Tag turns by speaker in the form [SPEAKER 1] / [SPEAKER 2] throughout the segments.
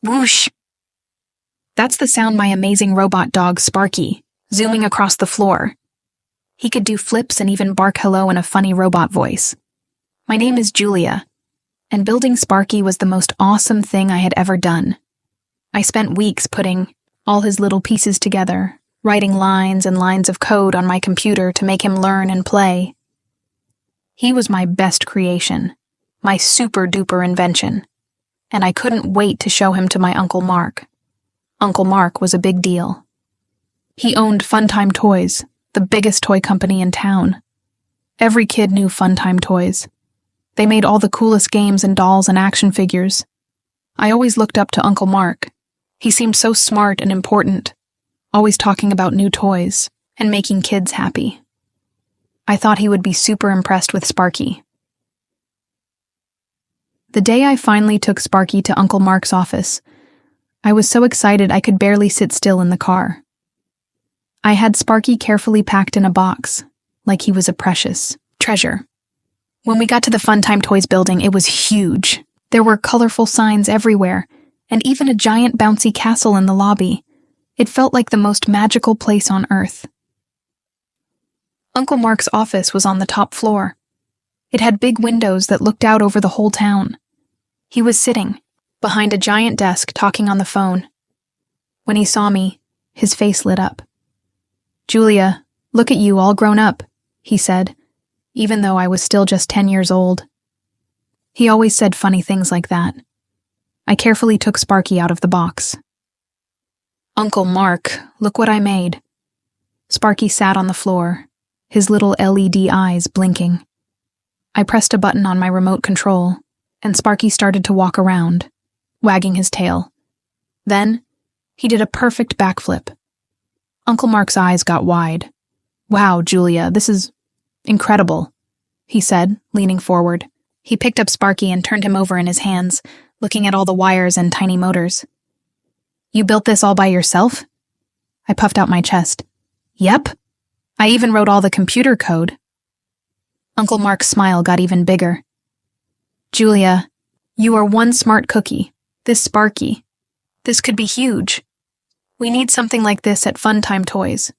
[SPEAKER 1] Whoosh! That's the sound my amazing robot dog Sparky, zooming across the floor. He could do flips and even bark hello in a funny robot voice. My name is Julia, and building Sparky was the most awesome thing I had ever done. I spent weeks putting all his little pieces together, writing lines and lines of code on my computer to make him learn and play. He was my best creation, my super-duper invention, and I couldn't wait to show him to my Uncle Mark. Uncle Mark was a big deal. He owned Funtime Toys, the biggest toy company in town. Every kid knew Funtime Toys. They made all the coolest games and dolls and action figures. I always looked up to Uncle Mark. He seemed so smart and important, always talking about new toys and making kids happy. I thought he would be super impressed with Sparky. The day I finally took Sparky to Uncle Mark's office, I was so excited I could barely sit still in the car. I had Sparky carefully packed in a box, like he was a precious treasure. When we got to the Funtime Toys building, it was huge. There were colorful signs everywhere, and even a giant bouncy castle in the lobby. It felt like the most magical place on earth. Uncle Mark's office was on the top floor. It had big windows that looked out over the whole town. He was sitting behind a giant desk talking on the phone. When he saw me, his face lit up. "Julia, look at you all grown up," he said, even though I was still just 10 years old. He always said funny things like that. I carefully took Sparky out of the box. "Uncle Mark, look what I made." Sparky sat on the floor, his little LED eyes blinking. I pressed a button on my remote control, and Sparky started to walk around, wagging his tail. Then, he did a perfect backflip. Uncle Mark's eyes got wide. "Wow, Julia, this is incredible," he said, leaning forward. He picked up Sparky and turned him over in his hands, looking at all the wires and tiny motors. "You built this all by yourself?" I puffed out my chest. "Yep. I even wrote all the computer code." Uncle Mark's smile got even bigger. "Julia, you are one smart cookie. This Sparky. This could be huge. We need something like this at Funtime Toys.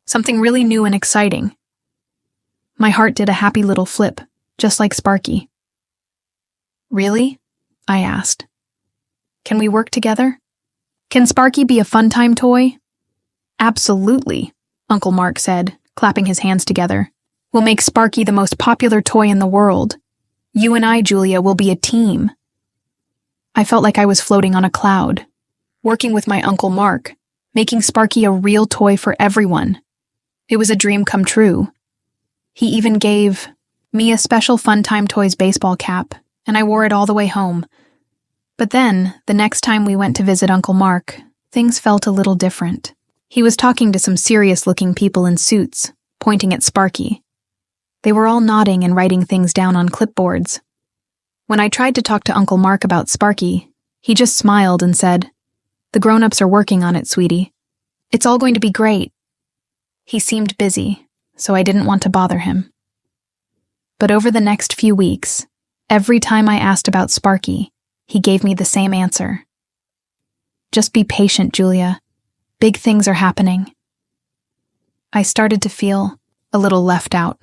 [SPEAKER 1] Something really new and exciting." My heart did a happy little flip, just like Sparky. "Really?" I asked. "Can we work together? Can Sparky be a Funtime toy?" "Absolutely," Uncle Mark said, clapping his hands together. "We'll make Sparky the most popular toy in the world. You and I, Julia, will be a team." I felt like I was floating on a cloud, working with my Uncle Mark, making Sparky a real toy for everyone. It was a dream come true. He even gave me a special Funtime Toys baseball cap, and I wore it all the way home. But then, the next time we went to visit Uncle Mark, things felt a little different. He was talking to some serious-looking people in suits, pointing at Sparky. They were all nodding and writing things down on clipboards. When I tried to talk to Uncle Mark about Sparky, he just smiled and said, "The grown-ups are working on it, sweetie. It's all going to be great." He seemed busy, so I didn't want to bother him. But over the next few weeks, every time I asked about Sparky, he gave me the same answer. "Just be patient, Julia. Big things are happening." I started to feel a little left out.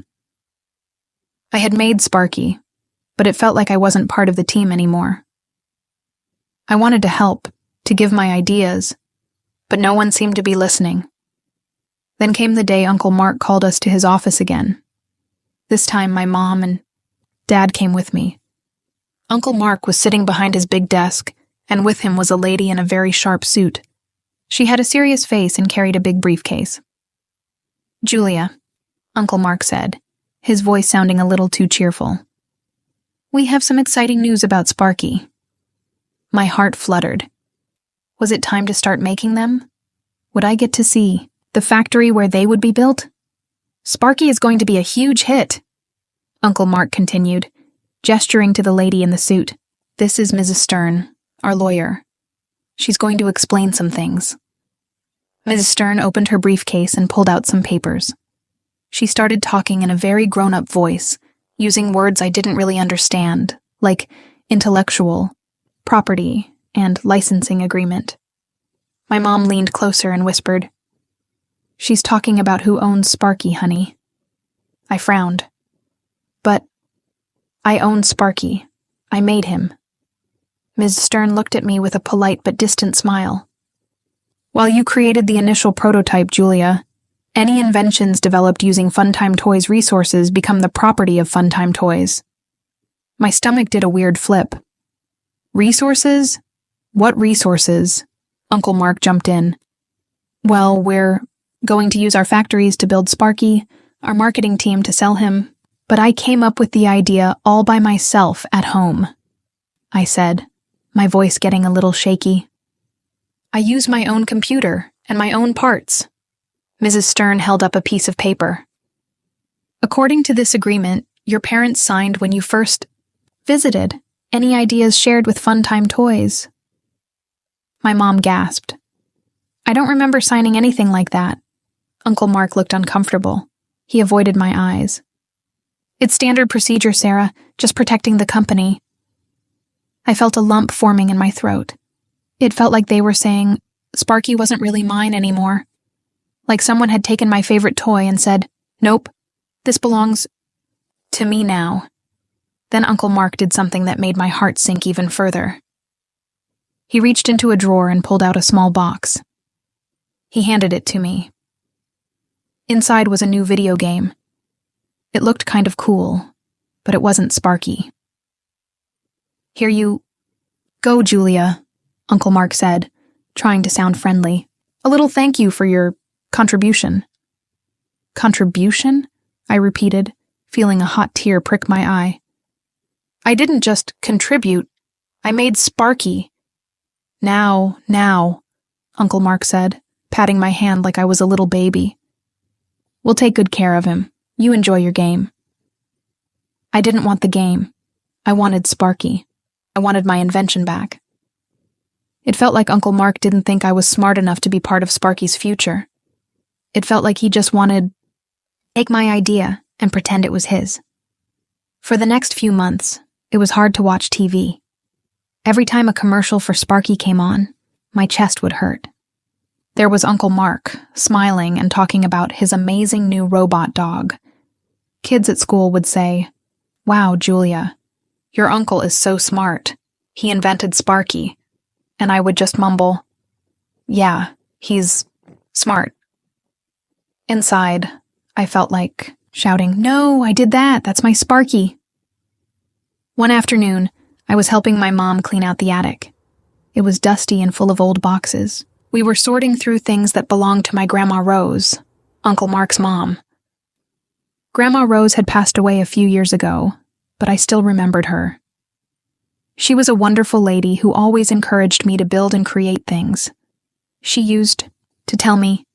[SPEAKER 1] I had made Sparky, but it felt like I wasn't part of the team anymore. I wanted to help, to give my ideas, but no one seemed to be listening. Then came the day Uncle Mark called us to his office again. This time my mom and Dad came with me. Uncle Mark was sitting behind his big desk, and with him was a lady in a very sharp suit. She had a serious face and carried a big briefcase. "Julia," Uncle Mark said, his voice sounding a little too cheerful. "We have some exciting news about Sparky." My heart fluttered. Was it time to start making them? Would I get to see the factory where they would be built? "Sparky is going to be a huge hit," Uncle Mark continued, gesturing to the lady in the suit. "This is Mrs. Stern, our lawyer. She's going to explain some things." Mrs. Stern opened her briefcase and pulled out some papers. She started talking in a very grown-up voice, using words I didn't really understand, like intellectual, property, and licensing agreement. My mom leaned closer and whispered, "She's talking about who owns Sparky, honey." I frowned. "But I own Sparky. I made him." Ms. Stern looked at me with a polite but distant smile. "While you created the initial prototype, Julia, any inventions developed using Funtime Toys resources become the property of Funtime Toys." My stomach did a weird flip. "Resources? What resources?" Uncle Mark jumped in. "Well, we're going to use our factories to build Sparky, our marketing team to sell him, but I came up with the idea all by myself at home," I said, my voice getting a little shaky. "I use my own computer and my own parts." Mrs. Stern held up a piece of paper. "According to this agreement, your parents signed when you first visited. Any ideas shared with Funtime Toys?" My mom gasped. "I don't remember signing anything like that." Uncle Mark looked uncomfortable. He avoided my eyes. "It's standard procedure, Sarah, just protecting the company." I felt a lump forming in my throat. It felt like they were saying, Sparky wasn't really mine anymore. Like someone had taken my favorite toy and said, "Nope, this belongs to me now." Then Uncle Mark did something that made my heart sink even further. He reached into a drawer and pulled out a small box. He handed it to me. Inside was a new video game. It looked kind of cool, but it wasn't Sparky. "Here you go, Julia," Uncle Mark said, trying to sound friendly. "A little thank you for your contribution." "Contribution?" I repeated, feeling a hot tear prick my eye. "I didn't just contribute. I made Sparky." Now, Uncle Mark said, patting my hand like I was a little baby. "We'll take good care of him. You enjoy your game." I didn't want the game. I wanted Sparky. I wanted my invention back. It felt like Uncle Mark didn't think I was smart enough to be part of Sparky's future. It felt like he just wanted to take my idea and pretend it was his. For the next few months, it was hard to watch TV. Every time a commercial for Sparky came on, my chest would hurt. There was Uncle Mark, smiling and talking about his amazing new robot dog. Kids at school would say, "Wow, Julia, your uncle is so smart. He invented Sparky." And I would just mumble, "Yeah, he's smart." Inside, I felt like shouting, "No, I did that. That's my Sparky." One afternoon, I was helping my mom clean out the attic. It was dusty and full of old boxes. We were sorting through things that belonged to my Grandma Rose, Uncle Mark's mom. Grandma Rose had passed away a few years ago, but I still remembered her. She was a wonderful lady who always encouraged me to build and create things. She used to tell me,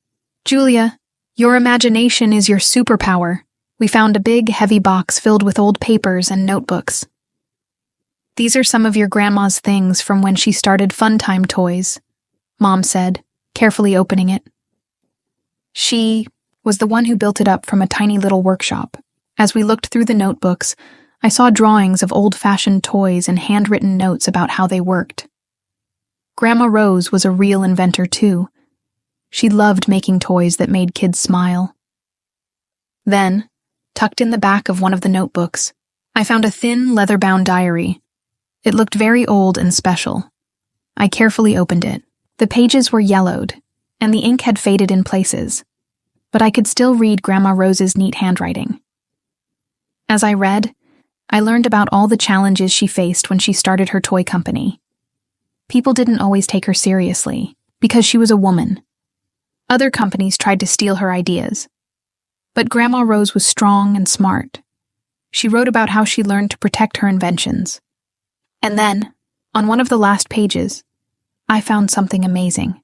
[SPEAKER 1] "Julia, your imagination is your superpower. We found a big, heavy box filled with old papers and notebooks. These are some of your grandma's things from when she started Funtime Toys," Mom said, carefully opening it. She was the one who built it up from a tiny little workshop. As we looked through the notebooks, I saw drawings of old-fashioned toys and handwritten notes about how they worked. Grandma Rose was a real inventor, too. She loved making toys that made kids smile. Then, tucked in the back of one of the notebooks, I found a thin, leather-bound diary. It looked very old and special. I carefully opened it. The pages were yellowed, and the ink had faded in places, but I could still read Grandma Rose's neat handwriting. As I read, I learned about all the challenges she faced when she started her toy company. People didn't always take her seriously, because she was a woman. Other companies tried to steal her ideas. But Grandma Rose was strong and smart. She wrote about how she learned to protect her inventions. And then, on one of the last pages, I found something amazing.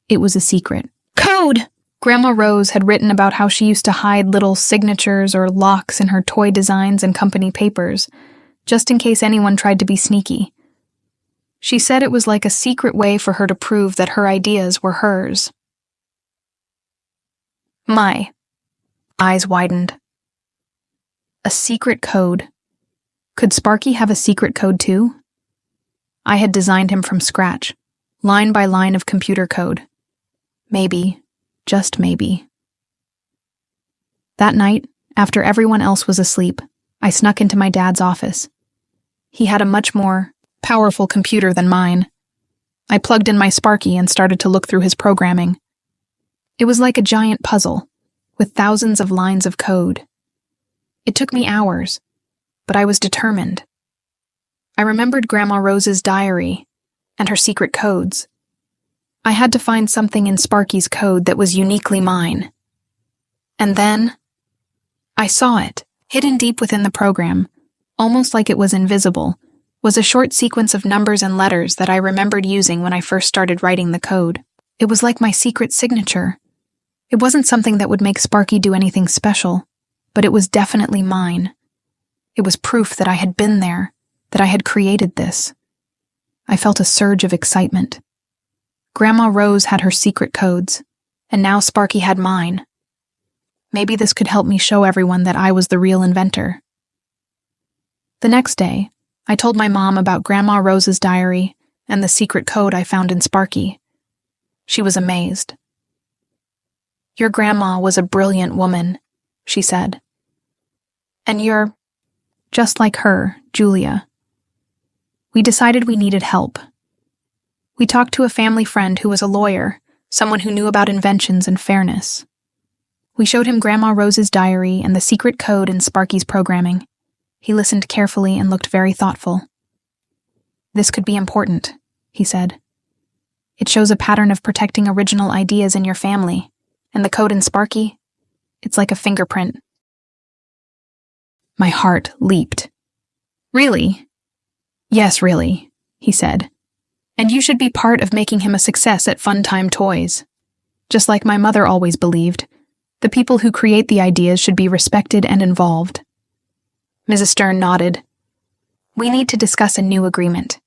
[SPEAKER 1] It was a secret. Code! Grandma Rose had written about how she used to hide little signatures or locks in her toy designs and company papers, just in case anyone tried to be sneaky. She said it was like a secret way for her to prove that her ideas were hers. My eyes widened. A secret code. Could Sparky have a secret code too? I had designed him from scratch, line by line of computer code. Maybe, just maybe. That night, after everyone else was asleep, I snuck into my dad's office. He had a much more powerful computer than mine. I plugged in my Sparky and started to look through his programming. It was like a giant puzzle, with thousands of lines of code. It took me hours, but I was determined. I remembered Grandma Rose's diary and her secret codes. I had to find something in Sparky's code that was uniquely mine. And then, I saw it, hidden deep within the program, almost like it was invisible, was a short sequence of numbers and letters that I remembered using when I first started writing the code. It was like my secret signature. It wasn't something that would make Sparky do anything special, but it was definitely mine. It was proof that I had been there, that I had created this. I felt a surge of excitement. Grandma Rose had her secret codes, and now Sparky had mine. Maybe this could help me show everyone that I was the real inventor. The next day, I told my mom about Grandma Rose's diary and the secret code I found in Sparky. She was amazed. "Your grandma was a brilliant woman," she said. "And you're just like her, Julia." We decided we needed help. We talked to a family friend who was a lawyer, someone who knew about inventions and fairness. We showed him Grandma Rose's diary and the secret code in Sparky's programming. He listened carefully and looked very thoughtful. "This could be important," he said. "It shows a pattern of protecting original ideas in your family, and the code in Sparky, it's like a fingerprint." My heart leaped. "Really?" "Yes, really," he said. "And you should be part of making him a success at Funtime Toys. Just like my mother always believed, the people who create the ideas should be respected and involved." Mrs. Stern nodded. "We need to discuss a new agreement.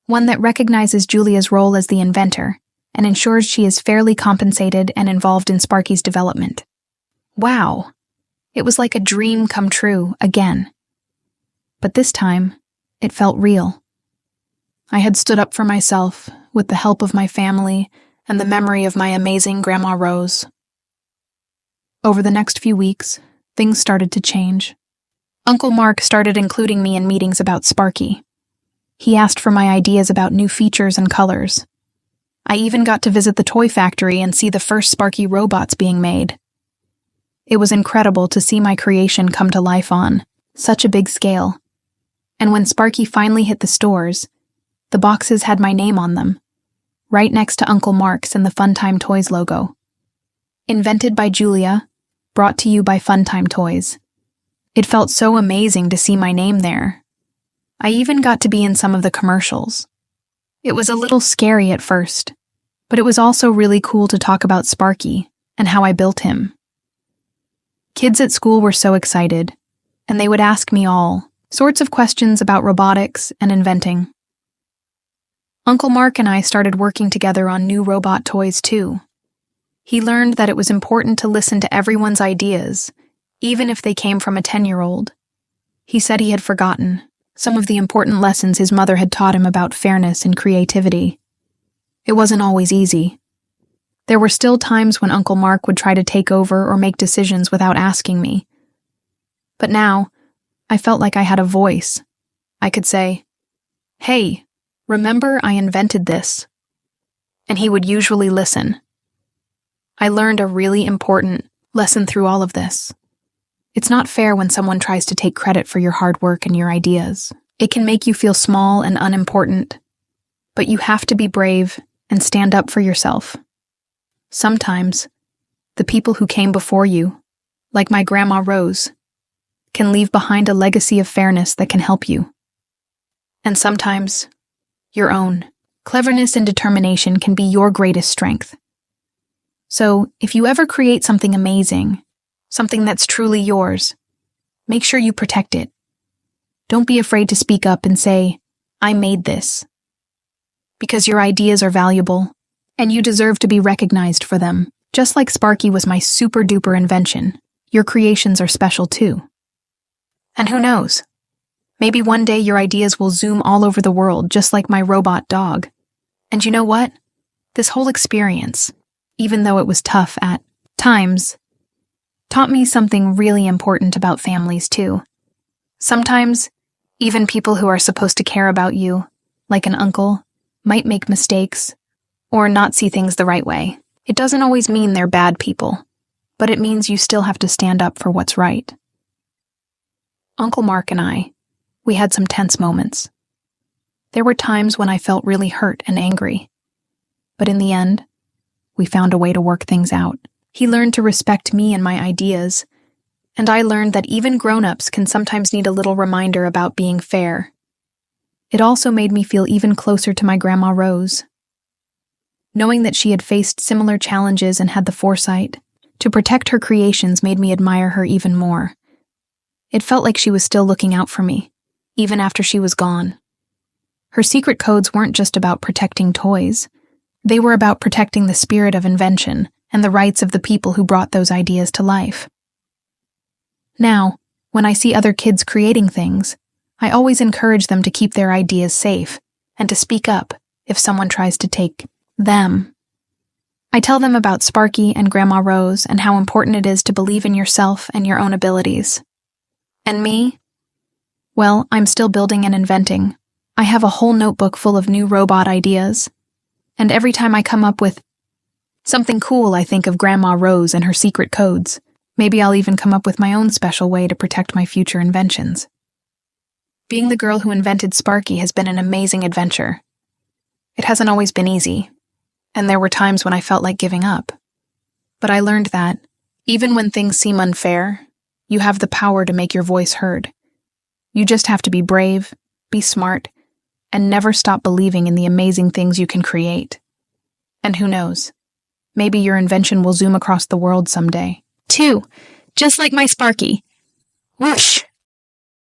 [SPEAKER 1] One that recognizes Julia's role as the inventor and ensures she is fairly compensated and involved in Sparky's development." Wow! It was like a dream come true again. But this time, it felt real. I had stood up for myself with the help of my family and the memory of my amazing Grandma Rose. Over the next few weeks, things started to change. Uncle Mark started including me in meetings about Sparky. He asked for my ideas about new features and colors. I even got to visit the toy factory and see the first Sparky robots being made. It was incredible to see my creation come to life on such a big scale. And when Sparky finally hit the stores, the boxes had my name on them, right next to Uncle Mark's and the Funtime Toys logo. Invented by Julia, brought to you by Funtime Toys. It felt so amazing to see my name there. I even got to be in some of the commercials. It was a little scary at first, but it was also really cool to talk about Sparky and how I built him. Kids at school were so excited, and they would ask me all sorts of questions about robotics and inventing. Uncle Mark and I started working together on new robot toys too. He learned that it was important to listen to everyone's ideas, even if they came from a 10-year-old. He said he had forgotten some of the important lessons his mother had taught him about fairness and creativity. It wasn't always easy. There were still times when Uncle Mark would try to take over or make decisions without asking me. But now, I felt like I had a voice. I could say, "Hey, remember I invented this?" And he would usually listen. I learned a really important lesson through all of this. It's not fair when someone tries to take credit for your hard work and your ideas. It can make you feel small and unimportant, but you have to be brave and stand up for yourself. Sometimes, the people who came before you, like my Grandma Rose, can leave behind a legacy of fairness that can help you. And sometimes, your own cleverness and determination can be your greatest strength. So, if you ever create something amazing, something that's truly yours, make sure you protect it. Don't be afraid to speak up and say, "I made this." Because your ideas are valuable, and you deserve to be recognized for them. Just like Sparky was my super-duper invention, your creations are special too. And who knows? Maybe one day your ideas will zoom all over the world, just like my robot dog. And you know what? This whole experience, even though it was tough at times, taught me something really important about families too. Sometimes, even people who are supposed to care about you, like an uncle, might make mistakes or not see things the right way. It doesn't always mean they're bad people, but it means you still have to stand up for what's right. Uncle Mark and we had some tense moments. There were times when I felt really hurt and angry, but in the end, we found a way to work things out. He learned to respect me and my ideas, and I learned that even grown-ups can sometimes need a little reminder about being fair. It also made me feel even closer to my Grandma Rose. Knowing that she had faced similar challenges and had the foresight to protect her creations made me admire her even more. It felt like she was still looking out for me, even after she was gone. Her secret codes weren't just about protecting toys. They were about protecting the spirit of invention and the rights of the people who brought those ideas to life. Now, when I see other kids creating things, I always encourage them to keep their ideas safe and to speak up if someone tries to take them. I tell them about Sparky and Grandma Rose and how important it is to believe in yourself and your own abilities. And me? Well, I'm still building and inventing. I have a whole notebook full of new robot ideas. And every time I come up with something cool, I think of Grandma Rose and her secret codes. Maybe I'll even come up with my own special way to protect my future inventions. Being the girl who invented Sparky has been an amazing adventure. It hasn't always been easy, and there were times when I felt like giving up. But I learned that, even when things seem unfair, you have the power to make your voice heard. You just have to be brave, be smart, and never stop believing in the amazing things you can create. And who knows, maybe your invention will zoom across the world someday. 2. Just like my Sparky. Whoosh!